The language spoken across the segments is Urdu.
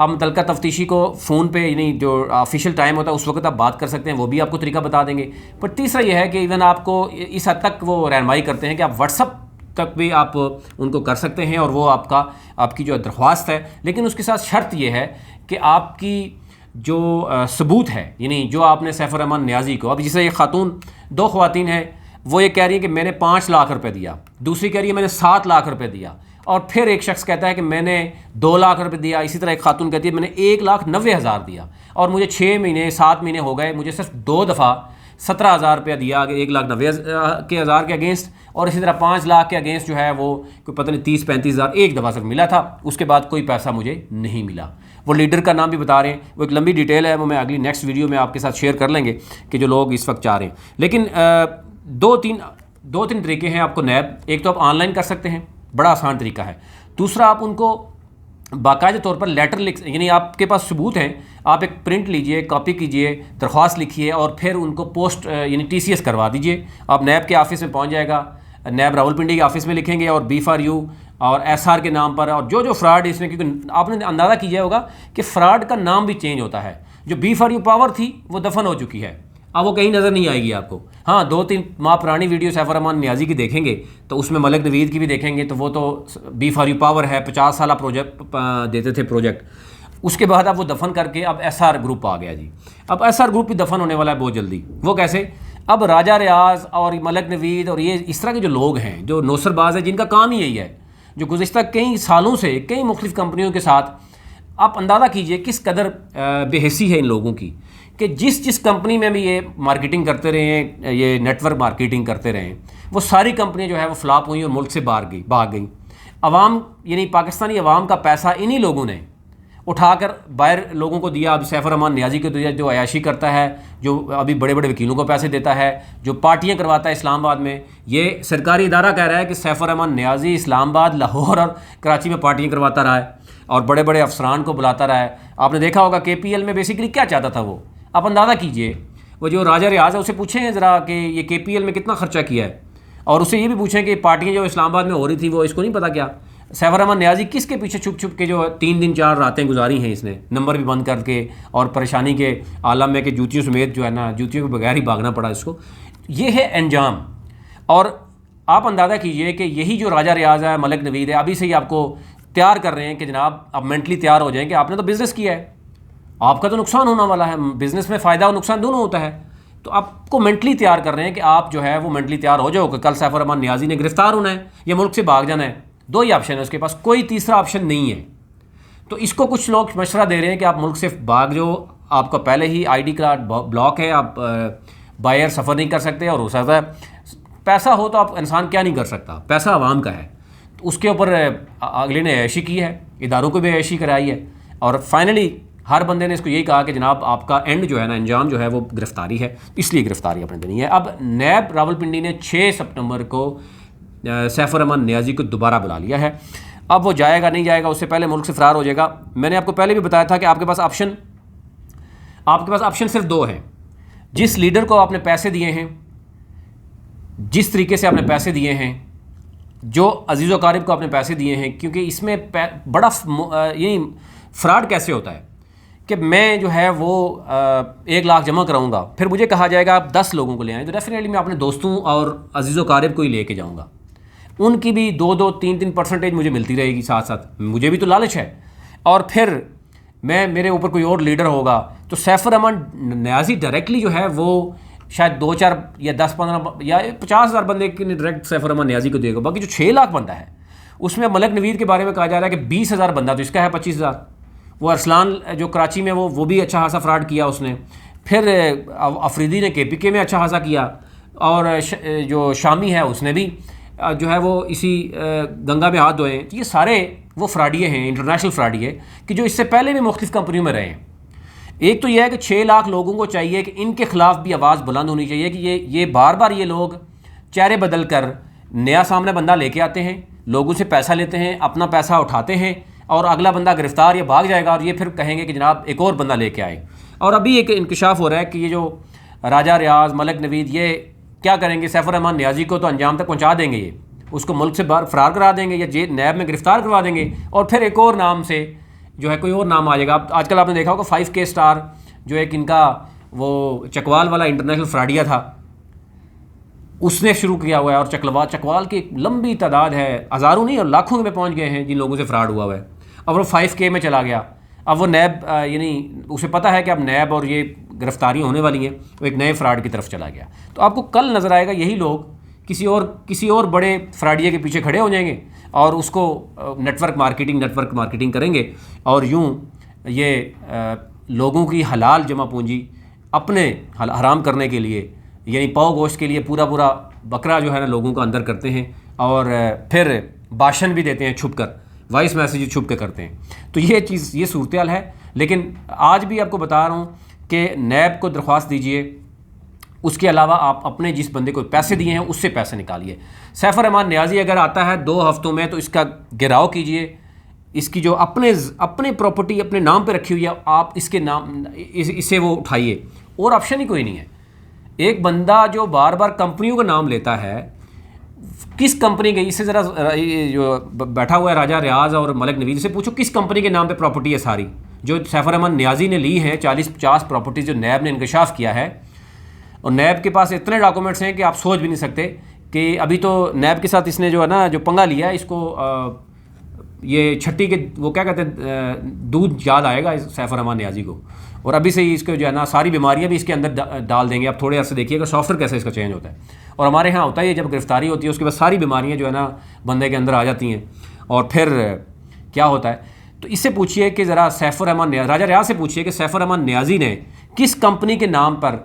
آپ متعلقہ تفتیشی کو فون پہ یعنی جو آفیشیل ٹائم ہوتا ہے اس وقت آپ بات کر سکتے ہیں، وہ بھی آپ کو طریقہ بتا دیں گے. پر تیسرا یہ ہے کہ ایون آپ کو اس حد تک وہ رہنمائی کرتے ہیں کہ آپ واٹس ایپ تک بھی آپ ان کو کر سکتے ہیں، اور وہ آپ کی جو درخواست ہے، لیکن اس کے ساتھ شرط یہ ہے کہ آپ کی جو ثبوت ہے، یعنی جو آپ نے سیف الرحمان نیازی کو، اب جیسے یہ خاتون، 2 خواتین ہیں، وہ یہ کہہ رہی ہیں کہ میں نے 5 لاکھ روپے دیا، دوسری کہہ رہی ہے میں نے 7 لاکھ روپے دیا، اور پھر ایک شخص کہتا ہے کہ میں نے 2 لاکھ روپے دیا. اسی طرح ایک خاتون کہتی ہے میں نے 1,90,000 دیا، اور مجھے 6 مہینے 7 مہینے ہو گئے، مجھے صرف 2 دفعہ 17,000 روپیہ دیا 1,90,000 کے اگینسٹ، اور اسی طرح 5 لاکھ کے اگینسٹ جو ہے وہ کوئی پتہ نہیں 30-35,000 ایک دفعہ صرف ملا تھا، اس کے بعد کوئی پیسہ مجھے نہیں ملا. وہ لیڈر کا نام بھی بتا رہے ہیں، وہ ایک لمبی ڈیٹیل ہے، وہ میں اگلی نیکسٹ ویڈیو میں آپ کے ساتھ شیئر کر لیں گے کہ جو لوگ اس وقت چاہ رہے ہیں. لیکن دو تین طریقے ہیں آپ کو نیب. ایک تو آپ آن لائن کر سکتے ہیں، بڑا آسان طریقہ ہے. دوسرا آپ ان کو باقاعدہ طور پر لیٹر یعنی آپ کے پاس ثبوت ہیں، آپ ایک پرنٹ لیجئے، کاپی کیجئے، درخواست لکھیے، اور پھر ان کو پوسٹ یعنی TCS کروا دیجئے. آپ نیب کے آفس میں پہنچ جائے گا، نیب راولپنڈی کے آفس میں لکھیں گے، اور B4U اور SR کے نام پر، اور جو فراڈ اس میں، کیونکہ آپ نے اندازہ کیجیے ہوگا کہ فراڈ کا نام بھی چینج ہوتا ہے. جو B4U پاور تھی وہ دفن ہو چکی ہے، اب وہ کہیں نظر نہیں آئے گی آپ کو. ہاں 2-3 ماہ پرانی ویڈیو سیف الرحمان نیازی کی دیکھیں گے تو اس میں ملک نوید کی بھی دیکھیں گے، تو وہ تو B4U پاور ہے، 50 سالہ پروجیکٹ دیتے تھے پروجیکٹ. اس کے بعد اب وہ دفن کر کے اب SR گروپ آ گیا جی. اب SR گروپ بھی دفن ہونے والا ہے بہت جلدی. وہ کیسے؟ اب راجہ ریاض اور ملک نوید اور یہ اس طرح کے جو لوگ ہیں، جو نوسر باز ہیں، جن کا کام ہی یہی ہے، جو گزشتہ کئی سالوں سے کئی مختلف کمپنیوں کے ساتھ، آپ اندازہ کیجئے کس قدر بے حسی ہے ان لوگوں کی، کہ جس کمپنی میں بھی یہ مارکیٹنگ کرتے رہے ہیں، یہ نیٹ ورک مارکیٹنگ کرتے رہے ہیں، وہ ساری کمپنیاں جو ہے وہ فلاپ ہوئیں اور ملک سے بھاگ گئیں. عوام یعنی پاکستانی عوام کا پیسہ انہی لوگوں نے اٹھا کر باہر لوگوں کو دیا. اب سیف الرحمان نیازی کو دیا جو عیاشی کرتا ہے، جو ابھی بڑے بڑے وکیلوں کو پیسے دیتا ہے، جو پارٹیاں کرواتا ہے اسلام آباد میں. یہ سرکاری ادارہ کہہ رہا ہے کہ سیف الرحمان نیازی اسلام آباد، لاہور اور کراچی میں پارٹیاں کرواتا رہا ہے اور بڑے بڑے افسران کو بلاتا رہا ہے. آپ نے دیکھا ہوگا KPL میں بیسیکلی کیا چاہتا تھا وہ، آپ اندازہ کیجئے. وہ جو راجہ ریاض ہے اسے پوچھیں ذرا کہ یہ KPL میں کتنا خرچہ کیا ہے، اور اسے یہ بھی پوچھیں کہ پارٹیاں جو اسلام آباد میں ہو رہی تھی وہ اس کو نہیں پتا کیا. سیف الرحمان نیازی کس کے پیچھے چھپ کے جو 3 دن 4 راتیں گزاری ہیں، اس نے نمبر بھی بند کر کے، اور پریشانی کے عالم میں کہ جوتیوں سمیت جو ہے نا، جوتیوں کے بغیر ہی بھاگنا پڑا اس کو. یہ ہے انجام. اور آپ اندازہ کیجئے کہ یہی جو راجہ ریاض ہے، ملک نوید ہے، ابھی سے ہی آپ کو تیار کر رہے ہیں کہ جناب آپ مینٹلی تیار ہو جائیں کہ آپ نے تو بزنس کیا ہے، آپ کا تو نقصان ہونے والا ہے. بزنس میں فائدہ اور نقصان دونوں ہوتا ہے. تو آپ کو مینٹلی تیار کر رہے ہیں کہ آپ جو ہے وہ مینٹلی تیار ہو جاؤ کہ کل سیف الرحمان نیازی نے گرفتار ہونا ہے یا ملک سے بھاگ جانا ہے. 2 ہی آپشن ہے اس کے پاس، کوئی تیسرا آپشن نہیں ہے. تو اس کو کچھ لوگ مشورہ دے رہے ہیں کہ آپ ملک سے بھاگ جاؤ، آپ کا پہلے ہی ID کارڈ بلاک ہے، آپ باہر سفر نہیں کر سکتے، اور ہو سکتا ہے پیسہ ہو تو آپ انسان کیا نہیں کر سکتا، پیسہ عوام کا ہے. تو اس کے اوپر اگلے نے عیاشی کی ہے، اداروں کو بھی عیاشی کرائی ہے، اور فائنلی ہر بندے نے اس کو یہی کہا کہ جناب آپ کا اینڈ جو ہے نا، انجام جو ہے وہ گرفتاری ہے، اس لیے گرفتاری اپنے دینی ہے. اب نیب راولپنڈی نے 6 سپٹمبر کو سیف الرحمان نیازی کو دوبارہ بلا لیا ہے. اب وہ جائے گا نہیں جائے گا، اس سے پہلے ملک سے فرار ہو جائے گا. میں نے آپ کو پہلے بھی بتایا تھا کہ آپ کے پاس آپشن صرف 2 ہیں. جس لیڈر کو آپ نے پیسے دیے ہیں، جس طریقے سے آپ نے پیسے دیے ہیں، جو عزیز و اقارب کو آپ نے پیسے دیے ہیں، کیونکہ اس میں بڑا یعنی فراڈ کیسے ہوتا ہے کہ میں جو ہے وہ 1 لاکھ جمع کراؤں گا، پھر مجھے کہا جائے گا آپ 10 لوگوں کو لے آئیں، تو ڈیفینیٹلی میں اپنے دوستوں اور عزیز و اقارب کو ہی لے کے جاؤں گا. ان کی بھی 2-3% مجھے ملتی رہے گی ساتھ ساتھ، مجھے بھی تو لالچ ہے. اور پھر میرے اوپر کوئی اور لیڈر ہوگا تو سیف الرحمان نیازی ڈائریکٹلی جو ہے وہ شاید 2-4 یا 10-15 یا 50,000 بندے کی ڈائریکٹ سیف الرحمان نیازی کو دے گا. باقی جو 6 لاکھ بندہ ہے اس میں ملک نوید کے بارے میں کہا جا رہا ہے کہ 20,000 بندہ تو اس کا ہے 25,000. وہ ارسلان جو کراچی میں وہ بھی اچھا خاصا فراڈ کیا اس نے. پھر افریدی نے KPK میں اچھا خاصا کیا، اور جو شامی ہے اس نے بھی جو ہے وہ اسی گنگا میں ہاتھ دھوئے. یہ سارے وہ فراڈیے ہیں، انٹرنیشنل فراڈیے، کہ جو اس سے پہلے بھی مختلف کمپنیوں میں رہے ہیں. ایک تو یہ ہے کہ 6 لاکھ لوگوں کو چاہیے کہ ان کے خلاف بھی آواز بلند ہونی چاہیے کہ یہ بار بار یہ لوگ چہرے بدل کر نیا سامنے بندہ لے کے آتے ہیں، لوگوں سے پیسہ لیتے ہیں، اپنا پیسہ اٹھاتے ہیں، اور اگلا بندہ گرفتار یا بھاگ جائے گا، اور یہ پھر کہیں گے کہ جناب ایک اور بندہ لے کے آئے. اور ابھی ایک انکشاف ہو رہا ہے کہ یہ جو راجہ ریاض، ملک نوید، یہ کیا کریں گے، سیف الرحمان نیازی کو تو انجام تک پہنچا دیں گے، یہ اس کو ملک سے باہر فرار کرا دیں گے یا نیب میں گرفتار کروا دیں گے، اور پھر ایک اور نام سے جو ہے کوئی اور نام آ جائے گا. آج کل آپ نے دیکھا ہوگا 5K اسٹار جو ایک ان کا وہ چکوال والا انٹرنیشنل فراڈیا تھا, اس نے شروع کیا ہوا ہے, اور چکوال کی ایک لمبی تعداد ہے, ہزاروں نہیں اور لاکھوں میں پہنچ گئے ہیں جن لوگوں سے فراڈ ہوا ہے. اب وہ 5K میں چلا گیا, اب وہ نیب یعنی اسے پتہ ہے کہ اب نیب اور یہ گرفتاریاں ہونے والی ہیں, وہ ایک نئے فراڈ کی طرف چلا گیا. تو آپ کو کل نظر آئے گا یہی لوگ کسی اور بڑے فراڈیے کے پیچھے کھڑے ہو جائیں گے اور اس کو نیٹ ورک مارکیٹنگ کریں گے, اور یوں یہ لوگوں کی حلال جمع پونجی اپنے حرام کرنے کے لیے, یعنی پاؤ گوشت کے لیے پورا بکرا جو ہے نا لوگوں کا اندر کرتے ہیں, اور پھر بھاشن بھی دیتے ہیں چھپ کر, وائس میسیج چھپ کے کرتے ہیں. تو یہ صورتحال ہے. لیکن آج بھی آپ کو بتا رہا ہوں کہ نیب کو درخواست دیجئے, اس کے علاوہ آپ اپنے جس بندے کو پیسے دیے ہیں اس سے پیسے نکالیے. سیف الرحمان نیازی اگر آتا ہے 2 ہفتوں میں تو اس کا گھیراؤ کیجئے, اس کی جو اپنے پراپرٹی اپنے نام پہ رکھی ہوئی ہے آپ اس کے نام اسے وہ اٹھائیے, اور آپشن ہی کوئی نہیں ہے. ایک بندہ جو بار بار کمپنیوں کا نام لیتا ہے, کس کمپنی کے, اس سے ذرا جو بیٹھا ہوا ہے راجہ ریاض اور ملک نوید سے پوچھو کس کمپنی کے نام پہ پراپرٹی ہے ساری جو سیف الرحمان نیازی نے لی ہے. 40-50 پراپرٹیز جو نیب نے انکشاف کیا ہے, اور نیب کے پاس اتنے ڈاکومنٹس ہیں کہ آپ سوچ بھی نہیں سکتے کہ ابھی تو نیب کے ساتھ اس نے جو ہے نا جو پنگا لیا ہے, اس کو یہ چھٹی کے وہ کیا کہتے ہیں دودھ یاد آئے گا سیف الرحمان نیازی کو, اور ابھی سے ہی اس کو جو ہے نا ساری بیماریاں بھی اس کے اندر ڈال دیں گے. اب تھوڑے عرصے دیکھیے گا سافٹ ویئر کیسے اس کا چینج ہوتا ہے. اور ہمارے ہاں ہوتا ہے جب گرفتاری ہوتی ہے اس کے بعد ساری بیماریاں جو ہے نا بندے کے اندر آ جاتی ہیں, اور پھر کیا ہوتا ہے. تو اس سے پوچھئے کہ ذرا سیف الرحمان راجہ ریاض سے پوچھئے کہ سیف الرحمان نیازی نے کس کمپنی کے نام پر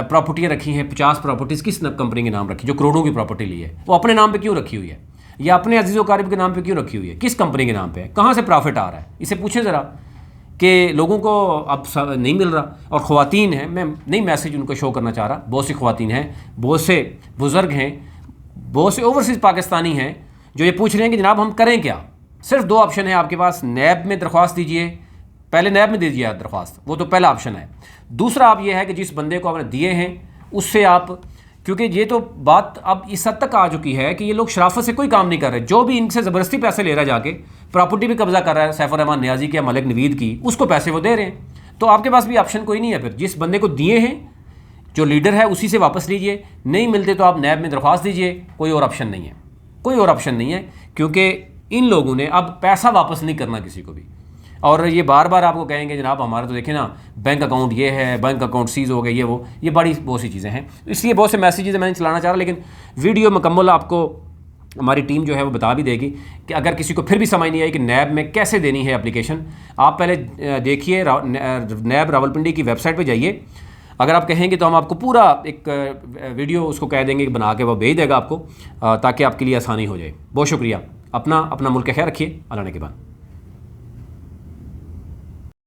پراپرٹیاں رکھی ہیں. 50 پراپرٹیز کس کمپنی کے نام رکھی جو کروڑوں کی پراپرٹی لی ہے, وہ اپنے نام پہ کیوں رکھی ہوئی ہے, یا اپنے عزیز و قارب کے نام پہ کیوں رکھی ہوئی ہے, کس کمپنی کے نام پہ ہے, کہاں سے پرافٹ آ رہا ہے. اسے پوچھیں ذرا کہ لوگوں کو اب نہیں مل رہا. اور خواتین ہیں, میں نہیں میسیج ان کو شو کرنا چاہ رہا, بہت سی خواتین ہیں, بہت سے بزرگ ہیں, بہت سے اوورسیز پاکستانی ہیں جو یہ پوچھ رہے ہیں کہ جناب ہم کریں کیا. صرف 2 آپشن ہیں آپ کے پاس, نیب میں درخواست دیجئے, پہلے نیب میں دیجئے آپ درخواست, وہ تو پہلا آپشن ہے. دوسرا آپ یہ ہے کہ جس بندے کو آپ نے دیے ہیں اس سے آپ, کیونکہ یہ تو بات اب اس حد تک آ چکی ہے کہ یہ لوگ شرافت سے کوئی کام نہیں کر رہے, جو بھی ان سے زبردستی پیسے لے رہا ہے جا کے پراپرٹی بھی قبضہ کر رہا ہے سیف الرحمان نیازی کی یا ملک نوید کی, اس کو پیسے وہ دے رہے ہیں. تو آپ کے پاس بھی آپشن کوئی نہیں ہے. پھر جس بندے کو دیے ہیں جو لیڈر ہے اسی سے واپس لیجئے, نہیں ملتے تو آپ نیب میں درخواست دیجئے. کوئی اور آپشن نہیں ہے, کیونکہ ان لوگوں نے اب پیسہ واپس نہیں کرنا کسی کو بھی. اور یہ بار بار آپ کو کہیں گے جناب ہمارا تو دیکھیں نا بینک اکاؤنٹ یہ ہے, بینک اکاؤنٹ سیز ہو گئے, یہ بہت سی چیزیں ہیں. اس لیے بہت سے میسیجز میں نہیں چلانا چاہ رہا, لیکن ویڈیو مکمل آپ کو ہماری ٹیم جو ہے وہ بتا بھی دے گی کہ اگر کسی کو پھر بھی سمجھ نہیں آئی کہ نیب میں کیسے دینی ہے اپلیکیشن, آپ پہلے دیکھیے نیب راولپنڈی کی ویب سائٹ پہ جائیے. اگر آپ کہیں گے تو ہم آپ کو پورا ایک ویڈیو اس کو کہہ دیں گے کہ بنا کے وہ بھیج دے گا آپ کو, تاکہ آپ کے لیے آسانی ہو جائے. بہت شکریہ. اپنا ملک کا خیال رکھیے. اللہ نے کے بعد.